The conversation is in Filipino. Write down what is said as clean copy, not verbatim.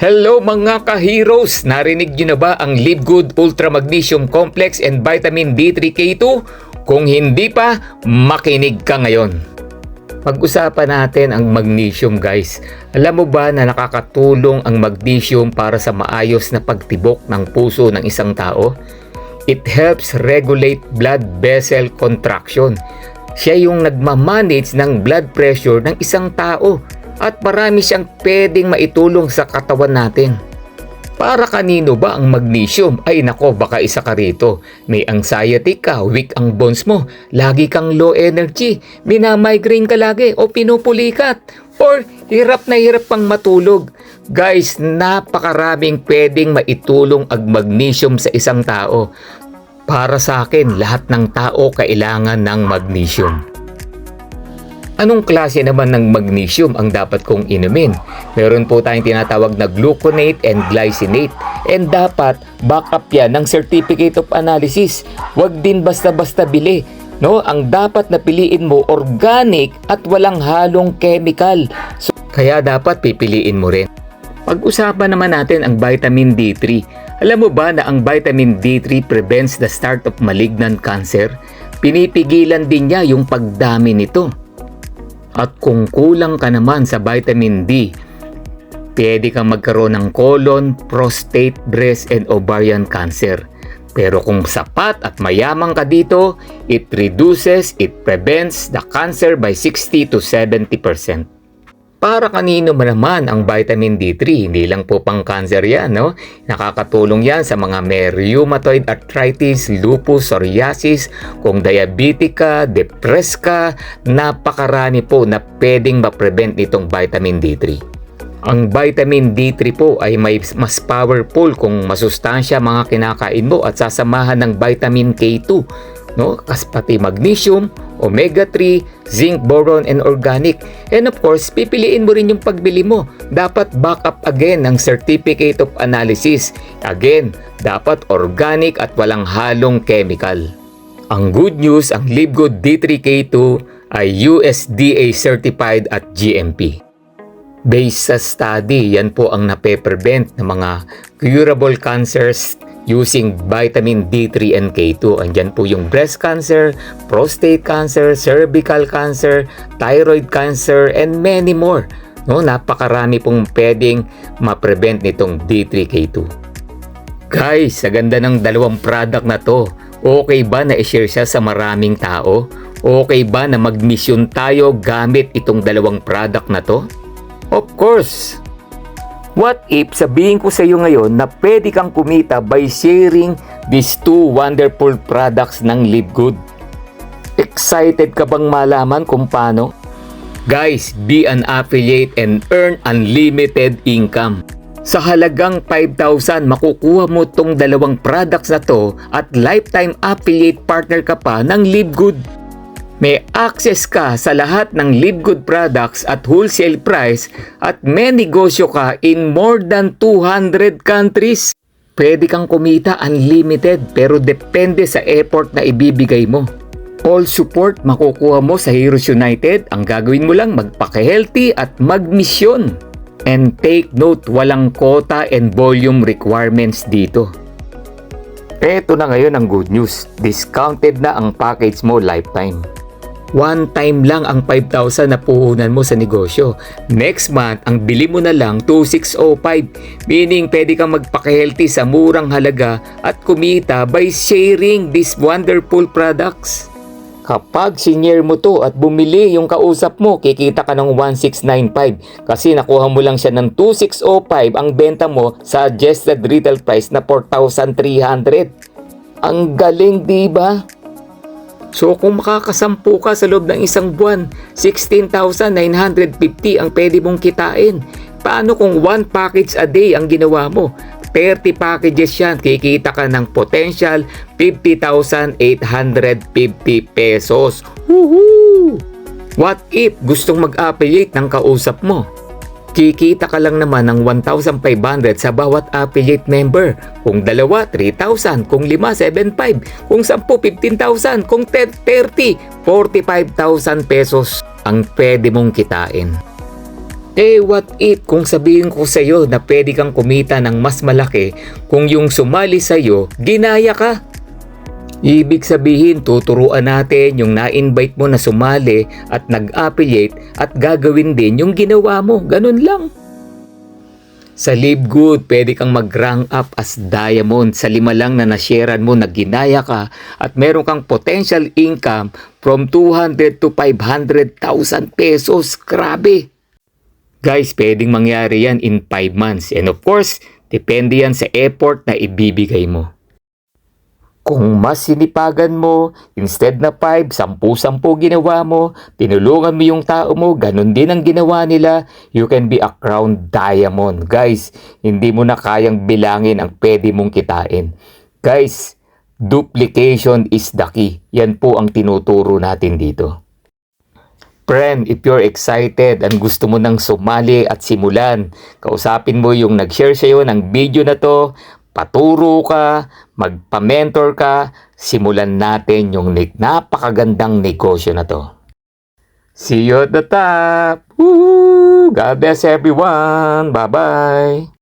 Hello mga ka-heroes! Narinig nyo na ba ang Live Good Ultra Magnesium Complex and Vitamin D3K2? Kung hindi pa, makinig ka ngayon. Pag-usapan natin ang magnesium guys. Alam mo ba na nakakatulong ang magnesium para sa maayos na pagtibok ng puso ng isang tao? It helps regulate blood vessel contraction. Siya yung nagmamanage ng blood pressure ng isang tao. At marami siyang pwedeng maitulong sa katawan natin. Para kanino ba ang magnesium? Ay nako, baka isa ka rito. May anxiety ka, weak ang bones mo, lagi kang low energy, minamigraine ka lagi o pinupulikat, or hirap na hirap pang matulog. Guys, napakaraming pwedeng maitulong ang magnesium sa isang tao. Para sa akin, lahat ng tao kailangan ng magnesium. Anong klase naman ng magnesium ang dapat kong inumin? Meron po tayong tinatawag na gluconate and glycinate. And dapat backup yan ng certificate of analysis. Huwag din basta-basta bili. No? Ang dapat na piliin mo organic at walang halong chemical. So, kaya dapat pipiliin mo rin. Pag-usapan naman natin ang vitamin D3. Alam mo ba na ang vitamin D3 prevents the start of malignant cancer? Pinipigilan din niya yung pagdami nito. At kung kulang ka naman sa vitamin D, pwede kang magkaroon ng colon, prostate, breast, and ovarian cancer. Pero kung sapat at mayamang ka dito, it prevents the cancer by 60 to 70%. Para kanino naman ang vitamin D3? Hindi lang po pang cancer yan, no? Nakakatulong yan sa mga may rheumatoid arthritis, lupus, psoriasis, kung diabetic ka, depressed ka, napakarami po na pwedeng ma-prevent nitong vitamin D3. Ang vitamin D3 po ay mas powerful kung masustansya mga kinakain mo at sasamahan ng vitamin K2, no? Pati magnesium, omega-3, zinc, boron, and organic. And of course, pipiliin mo rin yung pagbili mo. Dapat backup again ng certificate of analysis. Again, dapat organic at walang halong chemical. Ang good news, ang Live Good D3K2 ay USDA certified at GMP. Based sa study, yan po ang nape-prevent ng mga curable cancers using vitamin D3 and K2. Andyan po yung breast cancer, prostate cancer, cervical cancer, thyroid cancer, and many more. No, napakarami pong pwedeng ma-prevent nitong D3, K2. Guys, sa ganda ng dalawang product na to, okay ba na i-share siya sa maraming tao? Okay ba na mag-mission tayo gamit itong dalawang product na to? Of course! What if sabihin ko sa iyo ngayon na pwede kang kumita by sharing these two wonderful products ng Live Good? Excited ka bang malaman kung paano? Guys, be an affiliate and earn unlimited income. Sa halagang 5,000, makukuha mo tong dalawang products na to at lifetime affiliate partner ka pa ng Live Good. May access ka sa lahat ng Live Good products at wholesale price at may negosyo ka in more than 200 countries. Pwede kang kumita unlimited pero depende sa effort na ibibigay mo. All support makukuha mo sa Heroes United. Ang gagawin mo lang magpaka-healthy at mag-mission. And take note, walang quota and volume requirements dito. Eto na ngayon ang good news. Discounted na ang package mo lifetime. One time lang ang 5,000 na puhunan mo sa negosyo. Next month, ang bili mo na lang 2,605. Meaning, pwede kang magpaka-healthy sa murang halaga at kumita by sharing these wonderful products. Kapag senior mo to at bumili yung kausap mo, kikita ka ng 1,695 kasi nakuha mo lang siya ng 2,605 ang benta mo sa suggested retail price na 4,300. Ang galing, diba? So kung makakasampu ka sa loob ng isang buwan, 16,950 ang pwede mong kitain. Paano kung one package a day ang ginawa mo? 30 packages yan, kikita ka ng potential 50,850 pesos. Woohoo! What if gustong mag-affiliate ng kausap mo? Kikita ka lang naman ng 1,500 sa bawat affiliate member. Kung dalawa, 3,000. Kung 5, 7,500. Kung 10, 15,000. Kung 30, 45,000 pesos ang pwede mong kitain. What if kung sabihin ko sa'yo na pwede kang kumita ng mas malaki kung yung sumali sa'yo, ginaya ka? Ibig sabihin, tuturuan natin yung na-invite mo na sumali at nag-affiliate at gagawin din yung ginawa mo. Ganun lang. Sa Live Good, pwede kang mag-rank up as diamond sa 5 lang na nasharean mo na ginaya ka at meron kang potential income from 200 to 500,000 pesos. Grabe! Guys, pwedeng mangyari yan in 5 months. And of course, depende yan sa effort na ibibigay mo. Kung mas sinipagan mo, instead na 5, 10-10 ginawa mo, tinulungan mo yung tao mo, ganun din ang ginawa nila, you can be a crown diamond. Guys, hindi mo na kayang bilangin ang pwede mong kitain. Guys, duplication is the key. Yan po ang tinuturo natin dito. Friend, if you're excited and gusto mo nang sumali at simulan, kausapin mo yung nag-share sa'yo ng video na to, paturo ka, magpa-mentor ka, simulan natin yung napakagandang negosyo na to. See you at the top! Woo! God bless everyone! Bye-bye!